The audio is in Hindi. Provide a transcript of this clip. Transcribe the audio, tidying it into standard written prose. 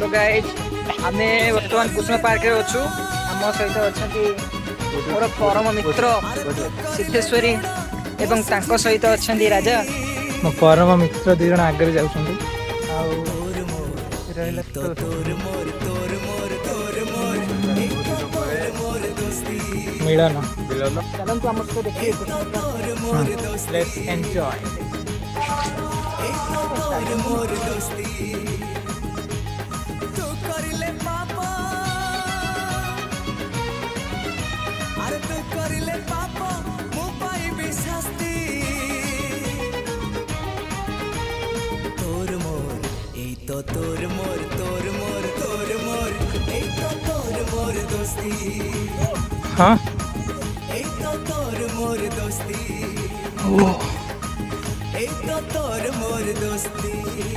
हेलो गाइज आमे वर्तमान कुसुम पार्क रे अछु हम सहित अछंती मोर परम मित्र सिद्धेश्वरी एवं तांको सहित अछंती राजा मो परम मित्र दुई जन आगे जाउछंती मिलन चलंतु हम सहित देखिए लेट्स एंजॉय तोर मोर तोर मोर तोर मोर ए तो तोर मोर दोस्ती हाँ ए तो तोर मोर दोस्ती ओ ए तो तोर मोर दोस्ती